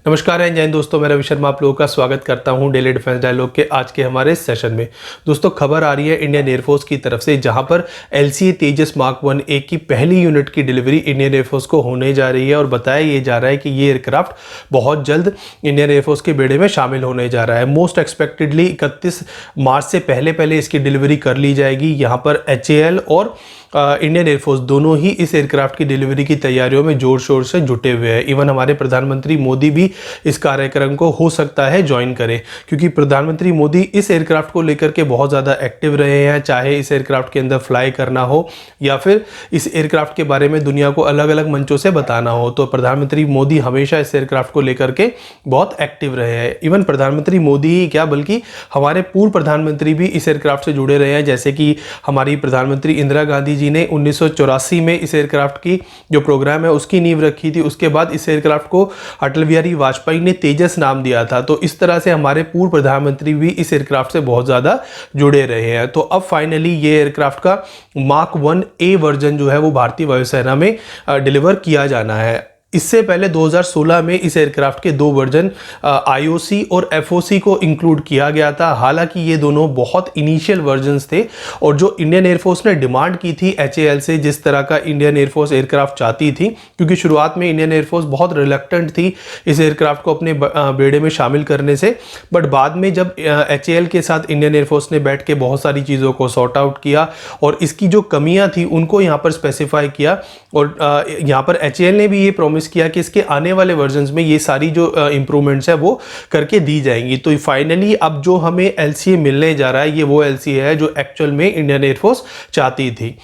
नमस्कार एंड जय हिंद दोस्तों, मैं रवि शर्मा आप लोगों का स्वागत करता हूं डेली डिफेंस डायलॉग के आज के हमारे सेशन में। दोस्तों, खबर आ रही है इंडियन एयरफोर्स की तरफ से, जहां पर LCA तेजस मार्क 1A की पहली यूनिट की डिलीवरी इंडियन एयरफोर्स को होने जा रही है और बताया ये जा रहा है कि ये एयरक्राफ्ट बहुत जल्द इंडियन एयरफोर्स के बेड़े में शामिल होने जा रहा है। मोस्ट एक्सपेक्टेडली 31 मार्च से पहले इसकी डिलीवरी कर ली जाएगी। यहाँ पर HAL और इंडियन एयरफोर्स दोनों ही इस एयरक्राफ्ट की डिलीवरी की तैयारियों में जोर शोर से जुटे हुए हैं। इवन हमारे प्रधानमंत्री मोदी भी इस कार्यक्रम को हो सकता है ज्वाइन करें, क्योंकि प्रधानमंत्री मोदी इस एयरक्राफ्ट को लेकर के बहुत ज़्यादा एक्टिव रहे हैं। चाहे इस एयरक्राफ्ट के अंदर फ्लाई करना हो या फिर इस एयरक्राफ्ट के बारे में दुनिया को अलग अलग मंचों से बताना हो, तो प्रधानमंत्री मोदी हमेशा इस एयरक्राफ्ट को लेकर के बहुत एक्टिव रहे हैं। इवन प्रधानमंत्री मोदी ही क्या, बल्कि हमारे पूर्व प्रधानमंत्री भी इस एयरक्राफ्ट से जुड़े रहे हैं। जैसे कि हमारी प्रधानमंत्री इंदिरा गांधी जी ने 1984 में इस एयरक्राफ्ट की जो प्रोग्राम है उसकी नींव रखी थी। उसके बाद इस एयरक्राफ्ट को अटल बिहारी वाजपेयी ने तेजस नाम दिया था। तो इस तरह से हमारे पूर्व प्रधानमंत्री भी इस एयरक्राफ्ट से बहुत ज़्यादा जुड़े रहे हैं। तो अब फाइनली ये एयरक्राफ्ट का मार्क 1A वर्जन जो है वो भारतीय वायुसेना में डिलीवर किया जाना है। इससे पहले 2016 में इस एयरक्राफ्ट के दो वर्जन IOC और FOC को इंक्लूड किया गया था। हालांकि ये दोनों बहुत इनिशियल वर्जन्स थे और जो इंडियन एयरफोर्स ने डिमांड की थी HAL से, जिस तरह का इंडियन एयरफोर्स एयरक्राफ्ट चाहती थी, क्योंकि शुरुआत में इंडियन एयरफोर्स बहुत रिलक्टेंट थी इस एयरक्राफ्ट को अपने बेड़े में शामिल करने से। बट बाद में जब HAL के साथ इंडियन एयरफोर्स ने बैठ के बहुत सारी चीज़ों को सॉर्ट आउट किया और इसकी जो कमियाँ थी उनको यहाँ पर स्पेसिफाई किया और यहाँ पर HAL ने भी ये प्रॉमिस किया कि इसके आने वाले वर्जन्स में ये सारी जो इंप्रूवमेंट्स है वो करके दी जाएंगी। तो फाइनली अब जो हमें LCA मिलने जा रहा है, ये वो LCA है जो एक्चुअल में इंडियन एयरफोर्स चाहती थी।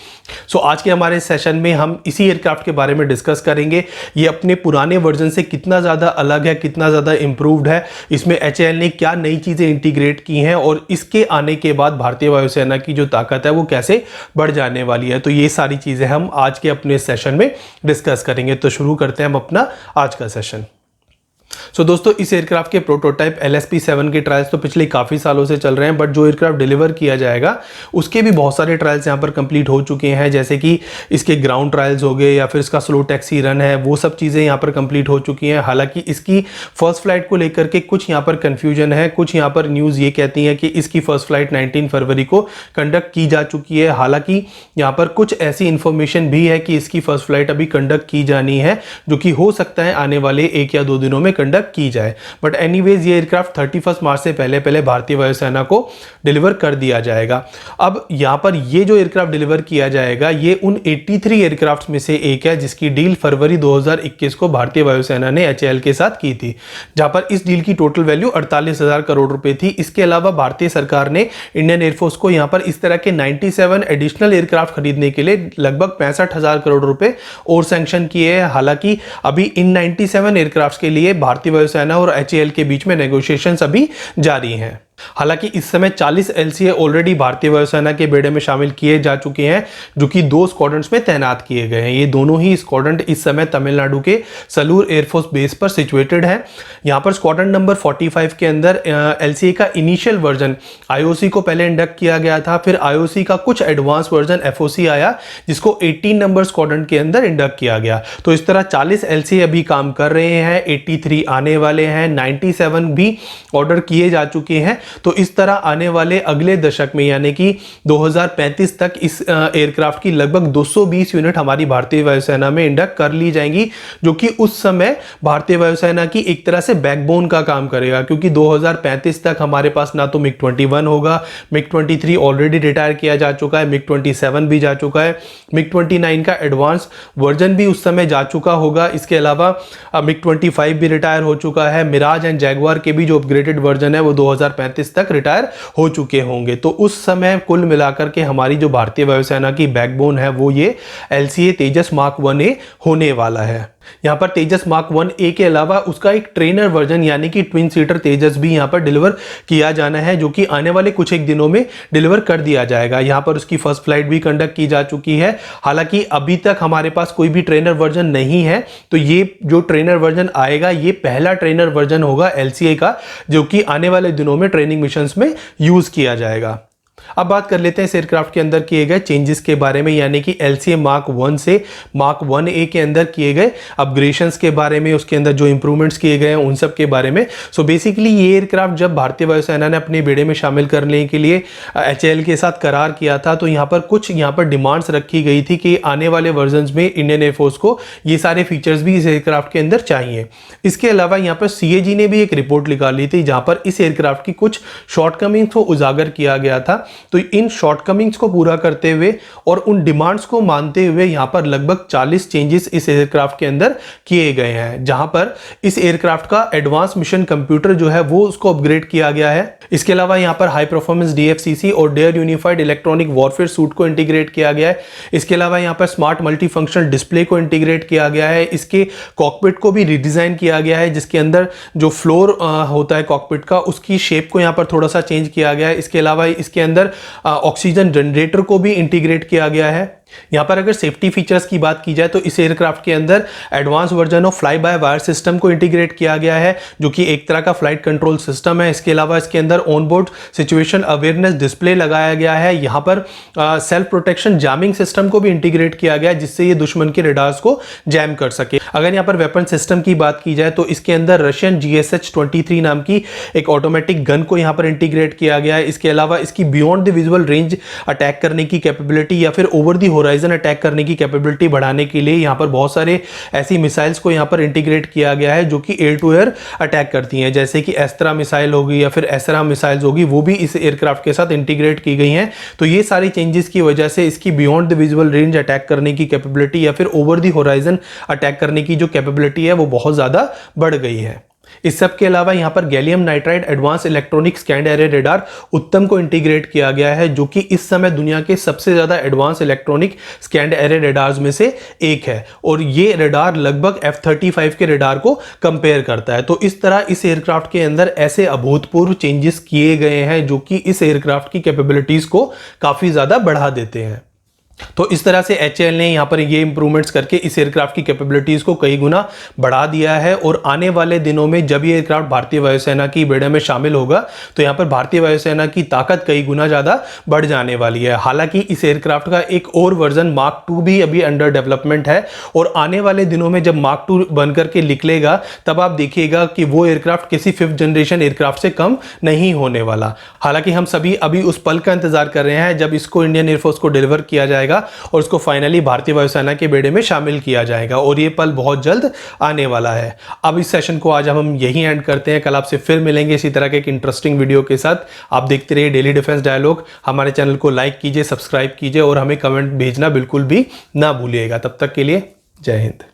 सो आज के हमारे सेशन में हम इसी एयरक्राफ्ट के बारे में डिस्कस करेंगे। ये अपने पुराने वर्जन से कितना ज़्यादा अलग है, कितना ज़्यादा इंप्रूव्ड है, इसमें HAL ने क्या नई चीज़ें इंटीग्रेट की हैं और इसके आने के बाद भारतीय वायुसेना की जो ताकत है वो कैसे बढ़ जाने वाली है। तो ये सारी चीज़ें हम आज के अपने सेशन में डिस्कस करेंगे। तो शुरू करते हैं हम अपना आज का सेशन। दोस्तों, इस एयरक्राफ्ट के प्रोटोटाइप LSP-7 के ट्रायल्स तो पिछले काफ़ी सालों से चल रहे हैं, बट जो एयरक्राफ्ट डिलीवर किया जाएगा उसके भी बहुत सारे ट्रायल्स यहाँ पर कंप्लीट हो चुके हैं। जैसे कि इसके ग्राउंड ट्रायल्स हो गए या फिर इसका स्लो टैक्सी रन है, वो सब चीज़ें यहाँ पर कंप्लीट हो चुकी हैं। हालांकि इसकी फर्स्ट फ्लाइट को लेकर के कुछ यहाँ पर कन्फ्यूजन है। कुछ यहाँ पर न्यूज़ ये कहती हैं कि इसकी फर्स्ट फ्लाइट 19 फरवरी को कंडक्ट की जा चुकी है। हालांकि यहाँ पर कुछ ऐसी इंफॉर्मेशन भी है कि इसकी फर्स्ट फ्लाइट अभी कंडक्ट की जानी है, जो कि हो सकता है आने वाले 1 या 2 दिनों में कंडक्ट की जाए। बट एनीवेज ये एयरक्राफ्ट 31 मार्च से पहले भारतीय वायुसेना को डिलीवर कर दिया जाएगा। अब यहां पर ये जो एयरक्राफ्ट डिलीवर किया जाएगा ये उन 83 एयरक्राफ्ट में से एक है जिसकी डील फरवरी 2021 को भारतीय वायुसेना ने HAL के साथ की थी, जहां पर इस डील की टोटल वैल्यू 48,000 करोड़ रुपए थी। इसके अलावा भारतीय सरकार ने इंडियन एयरफोर्स को यहां पर इस तरह के 97 एडिशनल एयरक्राफ्ट खरीदने के लिए लगभग 65,000 करोड़ रुपए और सैंक्शन किए हैं। हालांकि अभी इन 97 एयरक्राफ्ट के लिए भारतीय वायुसेना और HAL के बीच में नेगोशिएशंस अभी जारी हैं। हालांकि इस समय 40 LCA ऑलरेडी भारतीय वायुसेना के बेड़े में शामिल किए जा चुके हैं, जो कि 2 स्क्वाड्रन्स में तैनात किए गए हैं। ये दोनों ही स्क्वाड्रन इस समय तमिलनाडु के सलूर एयरफोर्स बेस पर सिचुएटेड है। यहाँ पर स्क्वाड्रन नंबर 45 के अंदर LCA का इनिशियल वर्जन IOC को पहले इंडक्ट किया गया था, फिर IOC का कुछ एडवांस वर्जन FOC आया, जिसको 18 नंबर स्क्वाड्रन के अंदर इंडक्ट किया गया। तो इस तरह 40 LCA अभी काम कर रहे हैं, 83 आने वाले हैं, 97 भी ऑर्डर किए जा चुके हैं। तो इस तरह आने वाले अगले दशक में यानी कि 2035 तक इस एयरक्राफ्ट की लगभग 220 यूनिट हमारी भारतीय वायुसेना में इंडक्ट कर ली जाएंगी, जो कि उस समय भारतीय वायुसेना की एक तरह से बैकबोन का काम करेगा, क्योंकि 2035 तक हमारे पास ना तो MiG-21 होगा, MiG-23 ऑलरेडी रिटायर किया जा चुका है, MiG-27 भी जा चुका है, MiG-29 का एडवांस वर्जन भी उस समय जा चुका होगा। इसके अलावा MiG-25 भी रिटायर हो चुका है, मिराज एंड जैगुआर के भी जो अपग्रेडेड वर्जन है वो 2035 तक रिटायर हो चुके होंगे। तो उस समय कुल मिलाकर के हमारी जो भारतीय वायुसेना की बैकबोन है वो ये LCA तेजस मार्क 1A होने वाला है। यहाँ पर तेजस मार्क 1A के अलावा उसका एक ट्रेनर वर्जन यानी कि ट्विन सीटर तेजस भी यहाँ पर डिलीवर किया जाना है, जो कि आने वाले कुछ एक दिनों में डिलीवर कर दिया जाएगा। यहाँ पर उसकी फर्स्ट फ्लाइट भी कंडक्ट की जा चुकी है। हालांकि अभी तक हमारे पास कोई भी ट्रेनर वर्जन नहीं है, तो ये जो ट्रेनर वर्जन आएगा ये पहला ट्रेनर वर्जन होगा LCA का, जो कि आने वाले दिनों में ट्रेनिंग मिशंस में यूज किया जाएगा। अब बात कर लेते हैं इस एयरक्राफ्ट के अंदर किए गए चेंजेस के बारे में, यानी कि LCA मार्क 1 से मार्क 1A के अंदर किए गए अपग्रेडेशंस के बारे में, उसके अंदर जो इंप्रूवमेंट्स किए गए हैं उन सब के बारे में। सो बेसिकली ये एयरक्राफ्ट जब भारतीय वायुसेना ने अपने बेड़े में शामिल करने के लिए HAL के साथ करार किया था, तो यहाँ पर कुछ डिमांड्स रखी गई थी कि आने वाले वर्जन्स में इंडियन एयरफोर्स को ये सारे फीचर्स भी इस एयरक्राफ्ट के अंदर चाहिए। इसके अलावा यहाँ पर CAG ने भी एक रिपोर्ट निकाली थी जहां पर इस एयरक्राफ्ट की कुछ शॉर्टकमिंग्स को उजागर किया गया था। तो इन शॉर्टकमिंग्स को पूरा करते हुए और उन डिमांड्स को मानते हुए यहां पर लगभग 40 चेंजेस इस एयरक्राफ्ट के अंदर किए गए हैं, जहां पर इस एयरक्राफ्ट का एडवांस मिशन कंप्यूटर जो है वो उसको अपग्रेड किया गया है। इसके अलावा यहां पर हाई परफॉर्मेंस DFCC और DARE unified electronic warfare suite को इंटीग्रेट किया गया है। इसके अलावा यहां पर स्मार्ट मल्टी फंक्शनल डिस्प्ले को इंटीग्रेट किया गया है। इसके कॉकपिट को भी रिडिजाइन किया गया है, जिसके अंदर जो फ्लोर होता है कॉकपिट का, उसकी शेप को यहां पर थोड़ा सा चेंज किया गया है। इसके अलावा इसके अंदर ऑक्सीजन जनरेटर को भी इंटीग्रेट किया गया है। यहां पर अगर सेफ्टी फीचर्स की बात की जाए तो इस एयरक्राफ्ट के अंदर advance version of fly by wire system को इंटीग्रेट किया गया है, जो कि एक तरह का फ्लाइट कंट्रोल सिस्टम है। इसके अलावा इसके अंदर on board situation awareness display लगाया गया है। यहां पर सेल्फ प्रोटेक्शन जैमिंग सिस्टम को भी इंटीग्रेट किया गया है, जिससे ये दुश्मन के रडार्स को जैम कर सके। अगर यहां पर वेपन सिस्टम की बात की जाए तो इसके अंदर रशियन GSH-23 नाम की एक ऑटोमेटिक गन को यहां पर इंटीग्रेट किया गया है। इसके अलावा इसकी beyond the visual range attack करने की कैपेबिलिटी या फिर ओवर द होराइजन अटैक करने की कैपेबिलिटी बढ़ाने के लिए यहां पर बहुत सारे ऐसी मिसाइल्स को यहां पर इंटीग्रेट किया गया है जो कि एयर टू एयर अटैक करती हैं, जैसे कि एस्त्रा मिसाइल होगी या फिर एसरा मिसाइल्स होगी, वो भी इस एयरक्राफ्ट के साथ इंटीग्रेट की गई हैं। तो ये सारी चेंजेस की वजह से इसकी beyond the visual range attack करने की कैपेबिलिटी या फिर ओवर द होराइजन अटैक करने की जो कैपेबिलिटी है वो बहुत ज्यादा बढ़ गई है। इस सब के अलावा यहां पर gallium nitride advance electronic scanned array radar उत्तम को इंटीग्रेट किया गया है, जो कि इस समय दुनिया के सबसे ज्यादा advance electronic scanned array radars में से एक है और ये रेडार लगभग F-35 के रेडार को कंपेयर करता है। तो इस तरह इस एयरक्राफ्ट के अंदर ऐसे अभूतपूर्व चेंजेस किए गए हैं जो कि इस एयरक्राफ्ट की कैपेबिलिटीज को काफी ज्यादा बढ़ा देते हैं। तो इस तरह से HAL ने यहां पर ये इंप्रूवमेंट्स करके इस एयरक्राफ्ट की कैपेबिलिटीज को कई गुना बढ़ा दिया है और आने वाले दिनों में जब ये एयरक्राफ्ट भारतीय वायुसेना की बेड़े में शामिल होगा तो यहां पर भारतीय वायुसेना की ताकत कई गुना ज्यादा बढ़ जाने वाली है। हालांकि इस एयरक्राफ्ट का एक और वर्जन मार्क 2 भी अभी अंडर डेवलपमेंट है और आने वाले दिनों में जब मार्क 2 बनकर के निकलेगा तब आप देखिएगा कि वो एयरक्राफ्ट किसी 5th जनरेशन एयरक्राफ्ट से कम नहीं होने वाला। हालांकि हम सभी अभी उस पल का इंतजार कर रहे हैं जब इसको इंडियन एयरफोर्स को डिलीवर किया जाएगा और उसको फाइनली भारतीय वायुसेना के बेड़े में शामिल किया जाएगा और ये पल बहुत जल्द आने वाला है। अब इस सेशन को आज हम यहीं एंड करते हैं। कल आपसे फिर मिलेंगे इसी तरह के एक इंटरेस्टिंग वीडियो के साथ। आप देखते रहिए डेली डिफेंस डायलॉग। हमारे चैनल को लाइक कीजिए, सब्सक्राइब कीजिए और हमें कमेंट भेजना बिल्कुल भी ना भूलिएगा। तब तक के लिए जय हिंद।